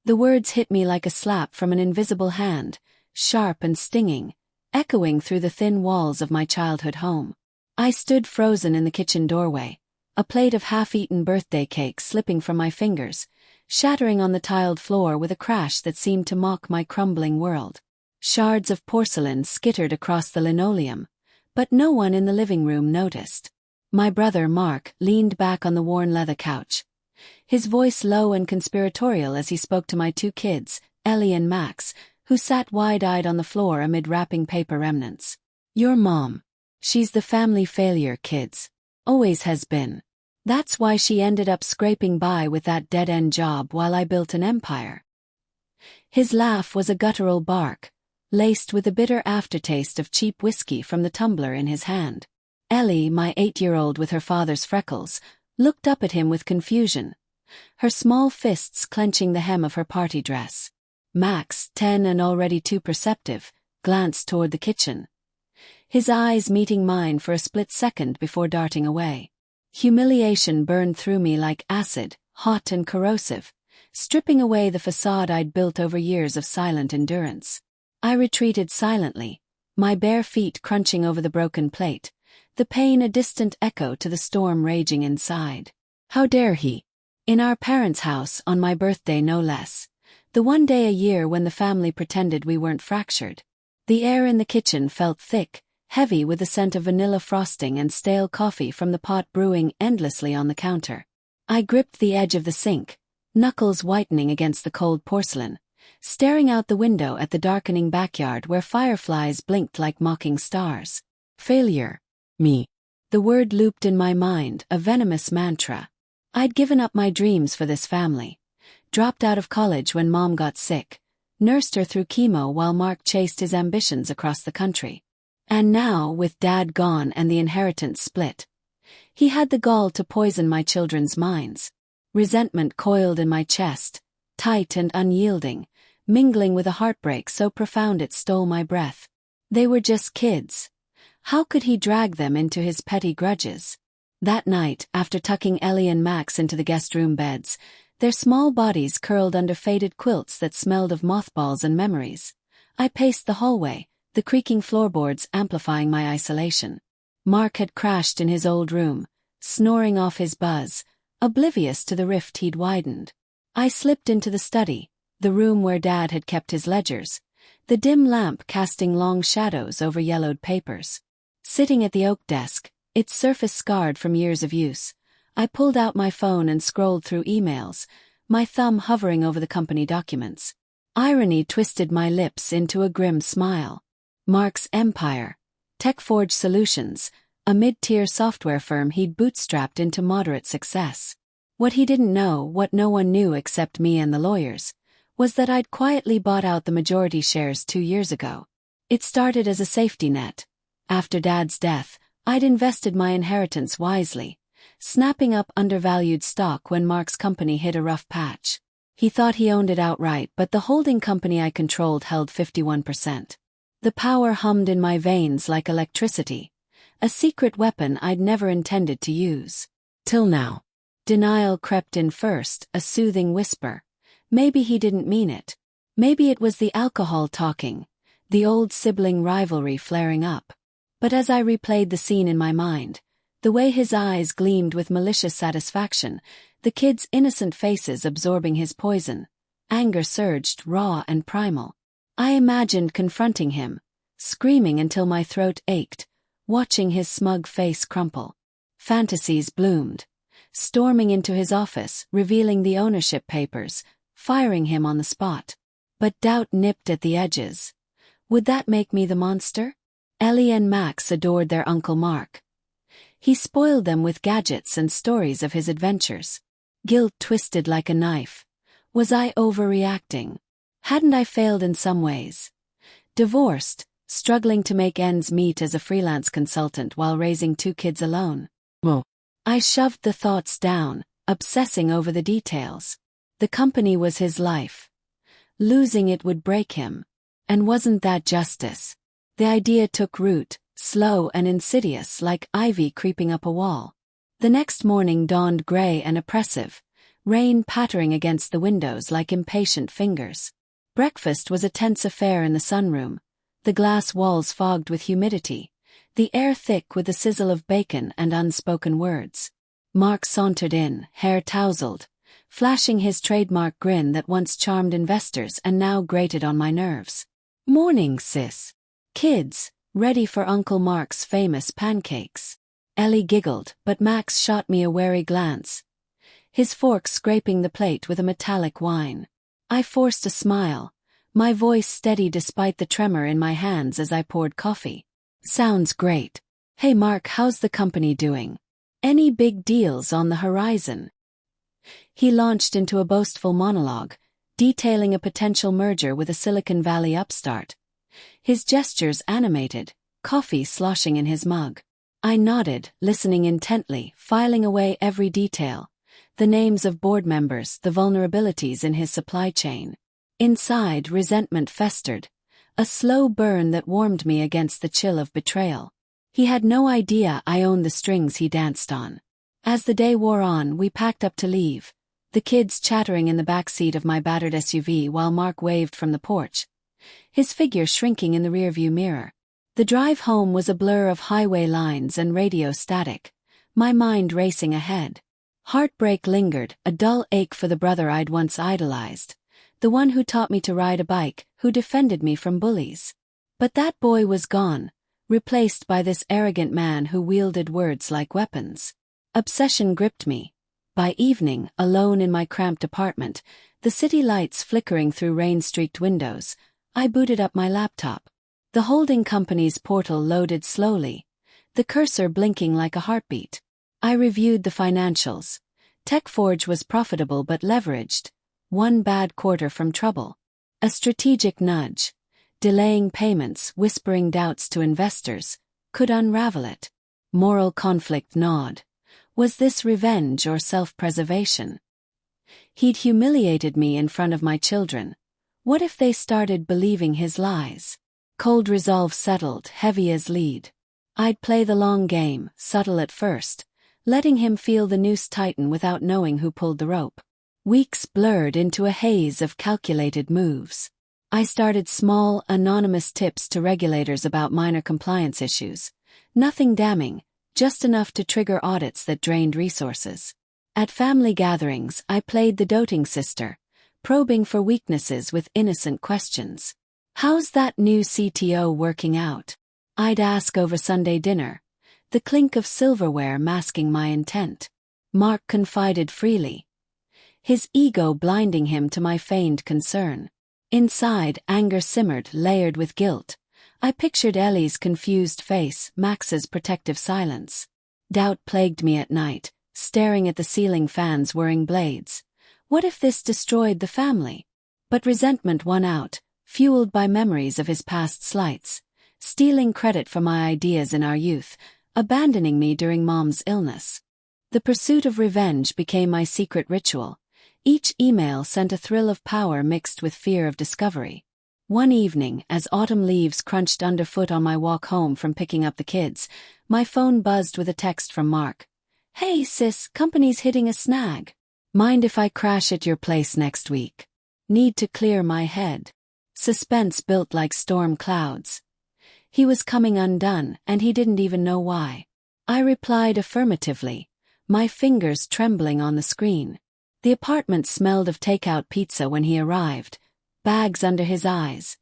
The words hit me like a slap from an invisible hand, sharp and stinging, echoing through the thin walls of my childhood home. I stood frozen in the kitchen doorway, a plate of half-eaten birthday cake slipping from my fingers, shattering on the tiled floor with a crash that seemed to mock my crumbling world. Shards of porcelain skittered across the linoleum, but no one in the living room noticed. My brother, Mark, leaned back on the worn leather couch, his voice low and conspiratorial as he spoke to my two kids, Ellie and Max, who sat wide-eyed on the floor amid wrapping paper remnants. "Your mom. She's the family failure, kids. Always has been. That's why she ended up scraping by with that dead-end job while I built an empire." His laugh was a guttural bark, laced with a bitter aftertaste of cheap whiskey from the tumbler in his hand. Ellie, my 8-year-old with her father's freckles, looked up at him with confusion, her small fists clenching the hem of her party dress. Max, 10 and already too perceptive, glanced toward the kitchen, his eyes meeting mine for a split second before darting away. Humiliation burned through me like acid, hot and corrosive, stripping away the facade I'd built over years of silent endurance. I retreated silently, my bare feet crunching over the broken plate, the pain a distant echo to the storm raging inside. How dare he? In our parents' house, on my birthday no less, the one day a year when the family pretended we weren't fractured. The air in the kitchen felt thick, heavy with the scent of vanilla frosting and stale coffee from the pot brewing endlessly on the counter. I gripped the edge of the sink, knuckles whitening against the cold porcelain, staring out the window at the darkening backyard where fireflies blinked like mocking stars. Failure. Me. The word looped in my mind, a venomous mantra. I'd given up my dreams for this family, dropped out of college when Mom got sick, nursed her through chemo while Mark chased his ambitions across the country. And now, with Dad gone and the inheritance split, he had the gall to poison my children's minds. Resentment coiled in my chest, tight and unyielding, mingling with a heartbreak so profound it stole my breath. They were just kids. How could he drag them into his petty grudges? That night, after tucking Ellie and Max into the guest room beds, their small bodies curled under faded quilts that smelled of mothballs and memories, I paced the hallway, the creaking floorboards amplifying my isolation. Mark had crashed in his old room, snoring off his buzz, oblivious to the rift he'd widened. I slipped into the study, the room where Dad had kept his ledgers, the dim lamp casting long shadows over yellowed papers. Sitting at the oak desk, its surface scarred from years of use, I pulled out my phone and scrolled through emails, my thumb hovering over the company documents. Irony twisted my lips into a grim smile. Mark's empire, TechForge Solutions, a mid-tier software firm he'd bootstrapped into moderate success. What he didn't know, what no one knew except me and the lawyers, was that I'd quietly bought out the majority shares 2 years ago. It started as a safety net. After Dad's death, I'd invested my inheritance wisely, snapping up undervalued stock when Mark's company hit a rough patch. He thought he owned it outright, but the holding company I controlled held 51%. The power hummed in my veins like electricity, a secret weapon I'd never intended to use. Till now. Denial crept in first, a soothing whisper. Maybe he didn't mean it. Maybe it was the alcohol talking, the old sibling rivalry flaring up. But as I replayed the scene in my mind, the way his eyes gleamed with malicious satisfaction, the kids' innocent faces absorbing his poison, anger surged raw and primal. I imagined confronting him, screaming until my throat ached, watching his smug face crumple. Fantasies bloomed, storming into his office, revealing the ownership papers, firing him on the spot. But doubt nipped at the edges. Would that make me the monster? Ellie and Max adored their Uncle Mark. He spoiled them with gadgets and stories of his adventures. Guilt twisted like a knife. Was I overreacting? Hadn't I failed in some ways? Divorced, struggling to make ends meet as a freelance consultant while raising 2 kids alone. I shoved the thoughts down, obsessing over the details. The company was his life. Losing it would break him. And wasn't that justice? The idea took root, slow and insidious like ivy creeping up a wall. The next morning dawned gray and oppressive, rain pattering against the windows like impatient fingers. Breakfast was a tense affair in the sunroom, the glass walls fogged with humidity, the air thick with the sizzle of bacon and unspoken words. Mark sauntered in, hair tousled, flashing his trademark grin that once charmed investors and now grated on my nerves. "Morning, sis. Kids, ready for Uncle Mark's famous pancakes." Ellie giggled, but Max shot me a wary glance, his fork scraping the plate with a metallic whine. I forced a smile, my voice steady despite the tremor in my hands as I poured coffee. "Sounds great. Hey Mark, how's the company doing? Any big deals on the horizon?" He launched into a boastful monologue, detailing a potential merger with a Silicon Valley upstart. His gestures animated, coffee sloshing in his mug. I nodded, listening intently, filing away every detail, the names of board members, the vulnerabilities in his supply chain. Inside, resentment festered, a slow burn that warmed me against the chill of betrayal. He had no idea I owned the strings he danced on. As the day wore on, we packed up to leave, the kids chattering in the back seat of my battered SUV while Mark waved from the porch, his figure shrinking in the rearview mirror. The drive home was a blur of highway lines and radio static, my mind racing ahead. Heartbreak lingered, a dull ache for the brother I'd once idolized, the one who taught me to ride a bike, who defended me from bullies. But that boy was gone, replaced by this arrogant man who wielded words like weapons. Obsession gripped me. By evening, alone in my cramped apartment, the city lights flickering through rain-streaked windows, I booted up my laptop. The holding company's portal loaded slowly, the cursor blinking like a heartbeat. I reviewed the financials. TechForge was profitable but leveraged, one bad quarter from trouble. A strategic nudge, delaying payments, whispering doubts to investors, could unravel it. Moral conflict gnawed. Was this revenge or self-preservation? He'd humiliated me in front of my children. What if they started believing his lies? Cold resolve settled, heavy as lead. I'd play the long game, subtle at first, letting him feel the noose tighten without knowing who pulled the rope. Weeks blurred into a haze of calculated moves. I started small, anonymous tips to regulators about minor compliance issues. Nothing damning, just enough to trigger audits that drained resources. At family gatherings, I played the doting sister, probing for weaknesses with innocent questions. "How's that new CTO working out?" I'd ask over Sunday dinner, the clink of silverware masking my intent. Mark confided freely, his ego blinding him to my feigned concern. Inside, anger simmered, layered with guilt. I pictured Ellie's confused face, Max's protective silence. Doubt plagued me at night, staring at the ceiling fan's whirring blades. What if this destroyed the family? But resentment won out, fueled by memories of his past slights, stealing credit for my ideas in our youth, abandoning me during Mom's illness. The pursuit of revenge became my secret ritual. Each email sent a thrill of power mixed with fear of discovery. One evening, as autumn leaves crunched underfoot on my walk home from picking up the kids, my phone buzzed with a text from Mark. "Hey sis, company's hitting a snag. Mind if I crash at your place next week? Need to clear my head." Suspense built like storm clouds. He was coming undone, and he didn't even know why. I replied affirmatively, my fingers trembling on the screen. The apartment smelled of takeout pizza when he arrived, bags under his eyes.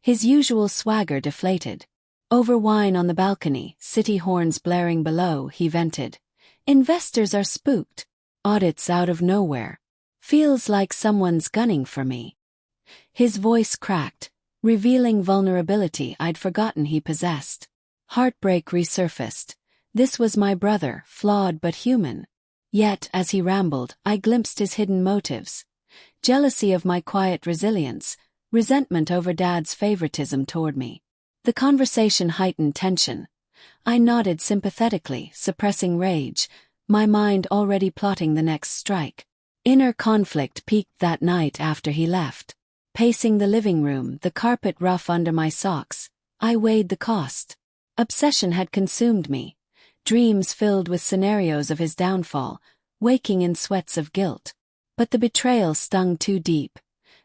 His usual swagger deflated. Over wine on the balcony, city horns blaring below, he vented. "Investors are spooked. Audits out of nowhere. Feels like someone's gunning for me." His voice cracked, revealing vulnerability I'd forgotten he possessed. Heartbreak resurfaced. This was my brother, flawed but human. Yet, as he rambled, I glimpsed his hidden motives. Jealousy of my quiet resilience, resentment over Dad's favoritism toward me. The conversation heightened tension. I nodded sympathetically, suppressing rage, my mind already plotting the next strike. Inner conflict peaked that night after he left. Pacing the living room, the carpet rough under my socks, I weighed the cost. Obsession had consumed me. Dreams filled with scenarios of his downfall, waking in sweats of guilt. But the betrayal stung too deep.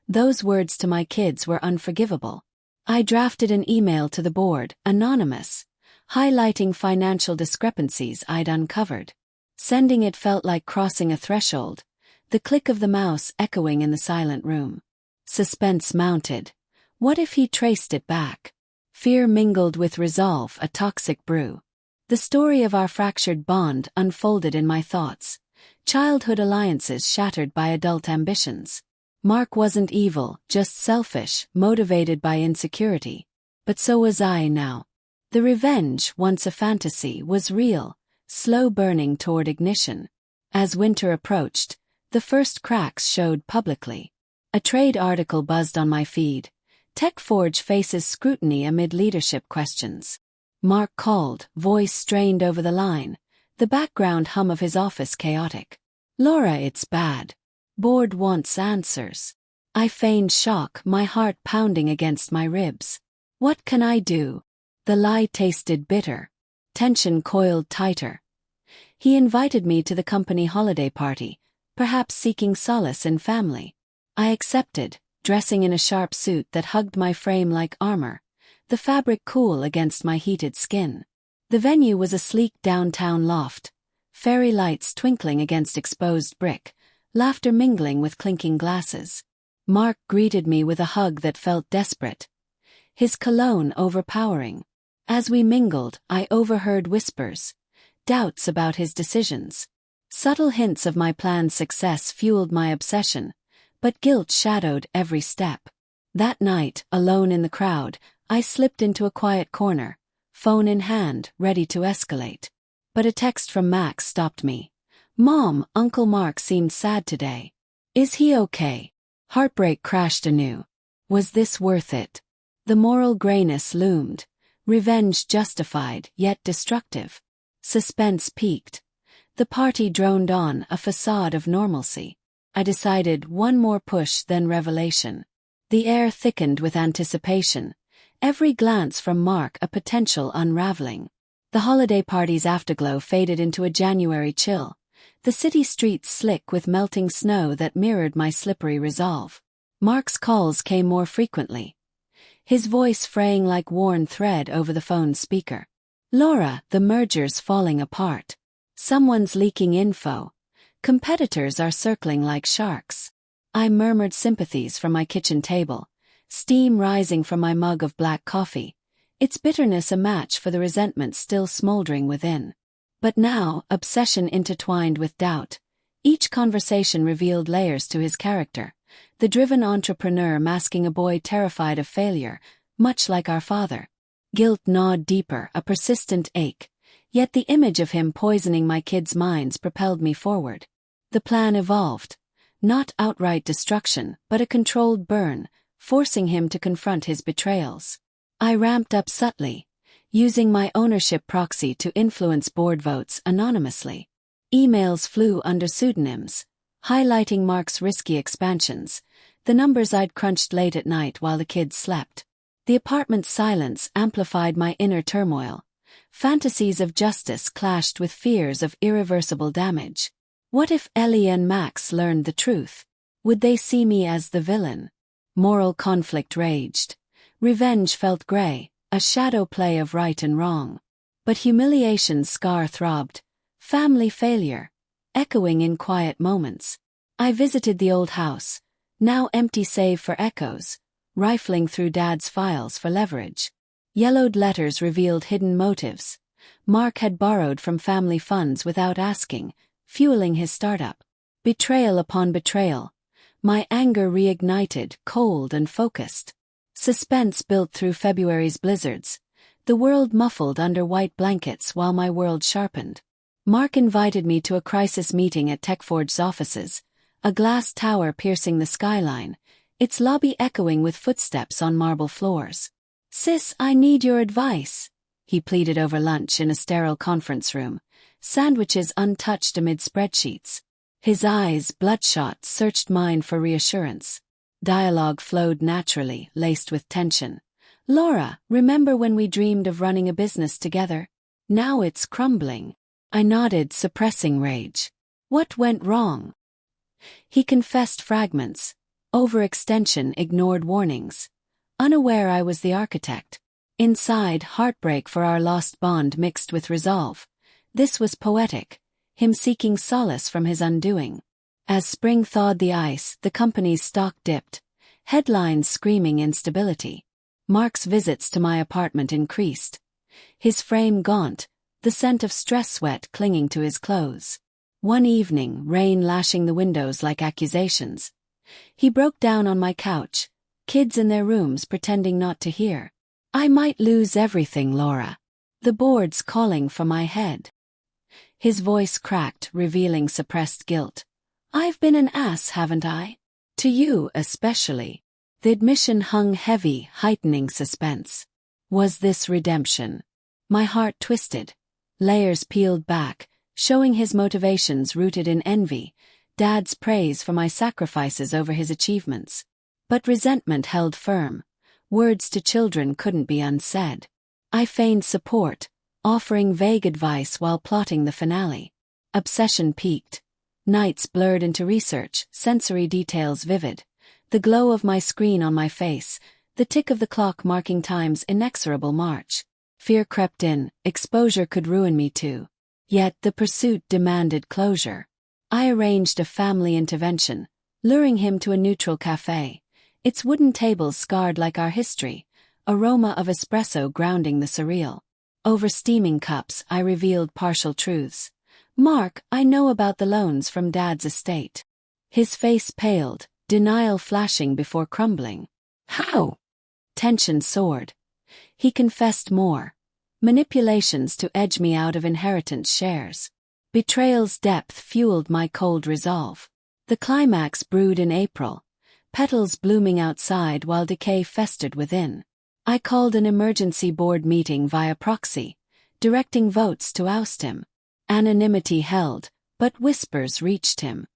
Those words to my kids were unforgivable. I drafted an email to the board, anonymous, highlighting financial discrepancies I'd uncovered. Sending it felt like crossing a threshold, the click of the mouse echoing in the silent room. Suspense mounted. What if he traced it back? Fear mingled with resolve, a toxic brew. The story of our fractured bond unfolded in my thoughts. Childhood alliances shattered by adult ambitions. Mark wasn't evil, just selfish, motivated by insecurity. But so was I now. The revenge, once a fantasy, was real, slow burning toward ignition. As winter approached, the first cracks showed publicly. A trade article buzzed on my feed. TechForge faces scrutiny amid leadership questions. Mark called, voice strained over the line, the background hum of his office chaotic. Laura, it's bad. Board wants answers. I feigned shock, my heart pounding against my ribs. What can I do? The lie tasted bitter. Tension coiled tighter. He invited me to the company holiday party, perhaps seeking solace in family. I accepted, dressing in a sharp suit that hugged my frame like armor, the fabric cool against my heated skin. The venue was a sleek downtown loft, fairy lights twinkling against exposed brick, laughter mingling with clinking glasses. Mark greeted me with a hug that felt desperate, his cologne overpowering. As we mingled, I overheard whispers, doubts about his decisions. Subtle hints of my plan's success fueled my obsession, but guilt shadowed every step. That night, alone in the crowd, I slipped into a quiet corner, phone in hand, ready to escalate. But a text from Max stopped me. Mom, Uncle Mark seemed sad today. Is he okay? Heartbreak crashed anew. Was this worth it? The moral grayness loomed. Revenge justified, yet destructive. Suspense peaked. The party droned on, a facade of normalcy. I decided one more push, then revelation. The air thickened with anticipation. Every glance from Mark a potential unraveling. The holiday party's afterglow faded into a January chill. The city streets slick with melting snow that mirrored my slippery resolve. Mark's calls came more frequently, his voice fraying like worn thread over the phone speaker. Laura, the merger's falling apart. Someone's leaking info. Competitors are circling like sharks. I murmured sympathies from my kitchen table, steam rising from my mug of black coffee, its bitterness a match for the resentment still smoldering within. But now, obsession intertwined with doubt. Each conversation revealed layers to his character, the driven entrepreneur masking a boy terrified of failure, much like our father. Guilt gnawed deeper, a persistent ache. Yet the image of him poisoning my kids' minds propelled me forward. The plan evolved. Not outright destruction, but a controlled burn, forcing him to confront his betrayals. I ramped up subtly, using my ownership proxy to influence board votes anonymously. Emails flew under pseudonyms, highlighting Mark's risky expansions, the numbers I'd crunched late at night while the kids slept. The apartment's silence amplified my inner turmoil. Fantasies of justice clashed with fears of irreversible damage. What if Ellie and Max learned the truth? Would they see me as the villain? Moral conflict raged. Revenge felt gray, a shadow play of right and wrong. But humiliation's scar throbbed. Family failure, echoing in quiet moments. I visited the old house, now empty save for echoes, rifling through Dad's files for leverage. Yellowed letters revealed hidden motives. Mark had borrowed from family funds without asking, fueling his startup. Betrayal upon betrayal. My anger reignited, cold and focused. Suspense built through February's blizzards. The world muffled under white blankets while my world sharpened. Mark invited me to a crisis meeting at TechForge's offices, a glass tower piercing the skyline, its lobby echoing with footsteps on marble floors. Sis, I need your advice, he pleaded over lunch in a sterile conference room, sandwiches untouched amid spreadsheets. His eyes, bloodshot, searched mine for reassurance. Dialogue flowed naturally, laced with tension. Laura, remember when we dreamed of running a business together? Now it's crumbling. I nodded, suppressing rage. What went wrong? He confessed fragments. Overextension ignored warnings. Unaware I was the architect. Inside, heartbreak for our lost bond mixed with resolve. This was poetic, him seeking solace from his undoing. As spring thawed the ice, the company's stock dipped. Headlines screaming instability. Mark's visits to my apartment increased. His frame gaunt, the scent of stress sweat clinging to his clothes. One evening, rain lashing the windows like accusations. He broke down on my couch, kids in their rooms pretending not to hear. I might lose everything, Laura. The boards calling for my head. His voice cracked, revealing suppressed guilt. I've been an ass, haven't I? To you especially. The admission hung heavy, heightening suspense. Was this redemption? My heart twisted. Layers peeled back, showing his motivations rooted in envy, Dad's praise for my sacrifices over his achievements. But resentment held firm. Words to children couldn't be unsaid. I feigned support, offering vague advice while plotting the finale. Obsession peaked. Nights blurred into research, sensory details vivid. The glow of my screen on my face, the tick of the clock marking time's inexorable march. Fear crept in, exposure could ruin me too. Yet the pursuit demanded closure. I arranged a family intervention, luring him to a neutral cafe. Its wooden tables scarred like our history, aroma of espresso grounding the surreal. Over steaming cups, I revealed partial truths. Mark, I know about the loans from Dad's estate. His face paled, denial flashing before crumbling. How? Tension soared. He confessed more. Manipulations to edge me out of inheritance shares. Betrayal's depth fueled my cold resolve. The climax brewed in April, petals blooming outside while decay festered within. I called an emergency board meeting via proxy, directing votes to oust him. Anonymity held, but whispers reached him.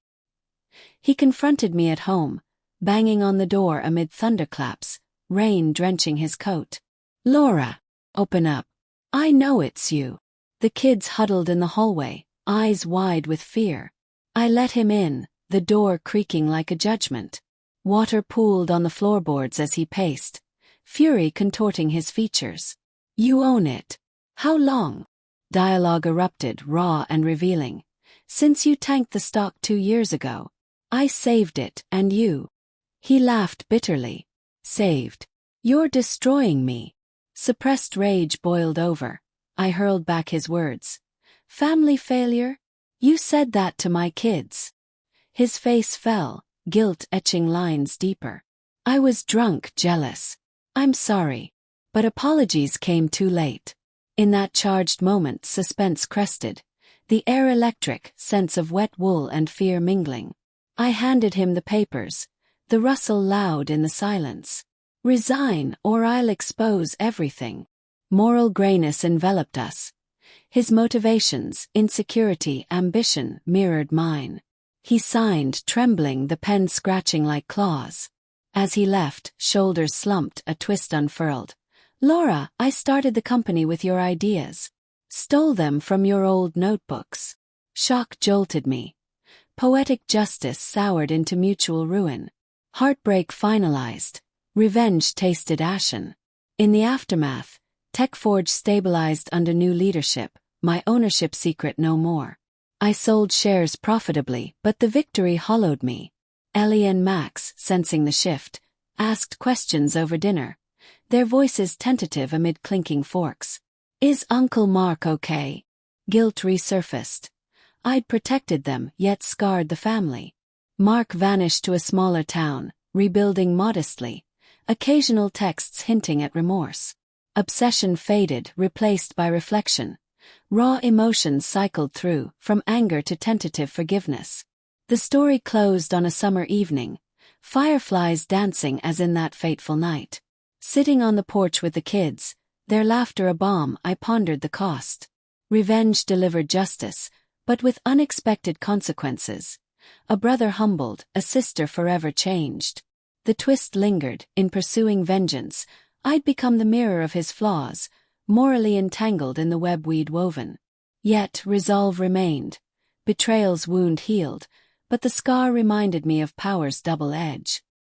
He confronted me at home, banging on the door amid thunderclaps, rain drenching his coat. Laura, open up. I know it's you. The kids huddled in the hallway, eyes wide with fear. I let him in, the door creaking like a judgment. Water pooled on the floorboards as he paced, fury contorting his features. You own it. How long? Dialogue erupted, raw and revealing. Since you tanked the stock 2 years ago. I saved it, and you. He laughed bitterly. Saved. You're destroying me. Suppressed rage boiled over. I hurled back his words. Family failure? You said that to my kids. His face fell, guilt etching lines deeper. I was drunk, jealous. I'm sorry. But apologies came too late. In that charged moment, suspense crested. The air electric, sense of wet wool and fear mingling. I handed him the papers, the rustle loud in the silence. Resign, or I'll expose everything. Moral grayness enveloped us. His motivations, insecurity, ambition, mirrored mine. He signed, trembling, the pen scratching like claws. As he left, shoulders slumped, a twist unfurled. Laura, I started the company with your ideas. Stole them from your old notebooks. Shock jolted me. Poetic justice soured into mutual ruin. Heartbreak finalized. Revenge tasted ashen. In the aftermath, TechForge stabilized under new leadership, my ownership secret no more. I sold shares profitably, but the victory hollowed me. Ellie and Max, sensing the shift, asked questions over dinner, their voices tentative amid clinking forks. Is Uncle Mark okay? Guilt resurfaced. I'd protected them, yet scarred the family. Mark vanished to a smaller town, rebuilding modestly, occasional texts hinting at remorse. Obsession faded, replaced by reflection. Raw emotions cycled through, from anger to tentative forgiveness. The story closed on a summer evening, fireflies dancing as in that fateful night. Sitting on the porch with the kids, their laughter a balm, I pondered the cost. Revenge delivered justice, but with unexpected consequences. A brother humbled, a sister forever changed. The twist lingered. In pursuing vengeance, I'd become the mirror of his flaws, morally entangled in the web we'd woven. Yet resolve remained. Betrayal's wound healed, but the scar reminded me of power's double edge.